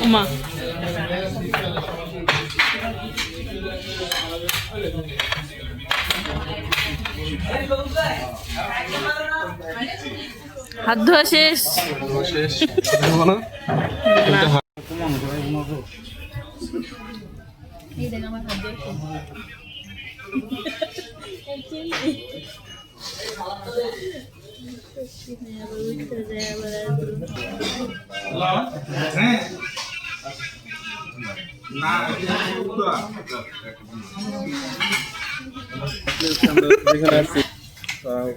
ওমা হাত ধোয়া শেষ না এই দেখ আমার হাত ধোয়া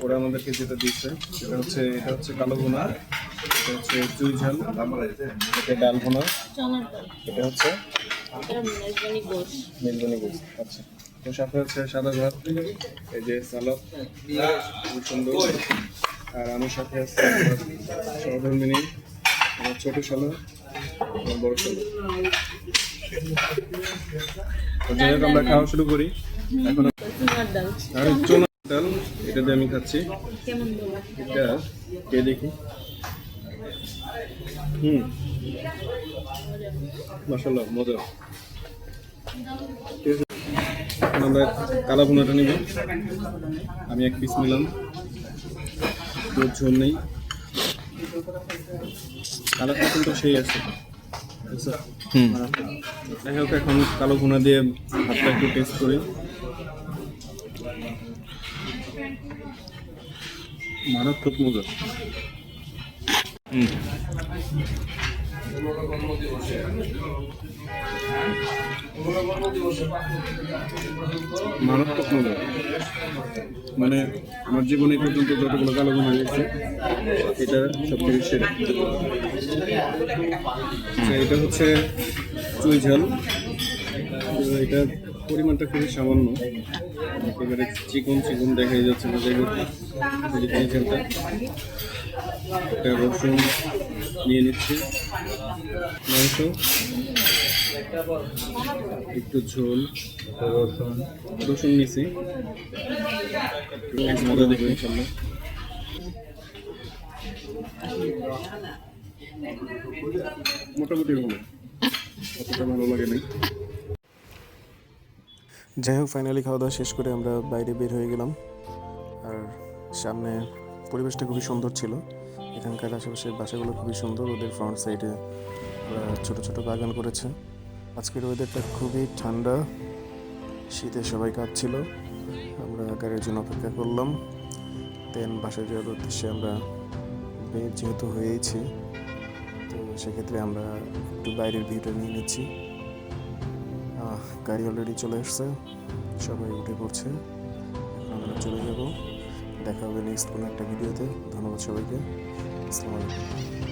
ওরা আমাদেরকে যেটা দিচ্ছে এটা হচ্ছে কালো ভুনা, এটা হচ্ছে চুই ঝাল, এটা ডাল ভুনা, এটা হচ্ছে মেলবনি গোস। আচ্ছা, তো সাথে হচ্ছে সাদা ভাত, এই যে সালাদ খুব সুন্দর। আর আমার সাথে আছে সহধর্মিনী, আমার ছোট সালাদ, আমার বড় সালাদ। যাই হোক, আমরা খাওয়া শুরু করি এখন। আর চোনার ডাল, এটা দিয়ে আমি খাচ্ছি। এটা খেয়ে দেখি। মাশাআল্লাহ, মজা। এখন আমরা কালা ভুনাটা নিব। আমি এক পিস নিলাম, দুধ ঝোল নেই। কালারটা কিন্তু সেই আছে। যাই হোক, এখন কালো ভুনা দিয়ে ভাতটা একটু টেস্ট করি। মারাত্মক মজা। মারাত্মক মজা, মানে আমার জীবনে পর্যন্ত যতগুলো কালো ভুনা গেছে এটা সবথেকে সেরা। এটা হচ্ছে চুই ঝাল, এটা পরিমাণটা খুবই সামান্য, একেবারে চিকন চিকন দেখাই যাচ্ছে না। যাই হোক, চুই ঝালটা, একটা রসুন নিয়ে নিচ্ছি, মাংস, একটু ঝোল, রসুন নিছি। মজা দেখি ইনশাল্লাহ। মোটামুটি ভালো, অতটা ভালো লাগে নাই। যাই হোক, ফাইনালি খাওয়া দাওয়া শেষ করে আমরা বাইরে বের হয়ে গেলাম। আর সামনে পরিবেশটা খুবই সুন্দর ছিল। এখানকার আশেপাশের বাসাগুলো খুবই সুন্দর, ওদের ফ্রন্ট সাইডে ওরা ছোটো ছোটো বাগান করেছে। আজকের ওয়েদারটা খুবই ঠান্ডা, শীতে সবাই কাঁপছিল। আমরা গাড়ির জন্য অপেক্ষা করলাম, দেন বাসায় যাওয়ার উদ্দেশ্যে আমরা বের যেহেতু হয়েছি, তো সেক্ষেত্রে আমরা একটু বাইরের ভিউটা নিয়ে নিচ্ছি। গাড়ি অলরেডি চলে আসছে, সবাই উঠে পড়ছে। এখন আমরা চলে যাব। দেখা হবে নেক্সট কোনো একটা ভিডিওতে। ধন্যবাদ সবাইকে। আসসালামু আলাইকুম।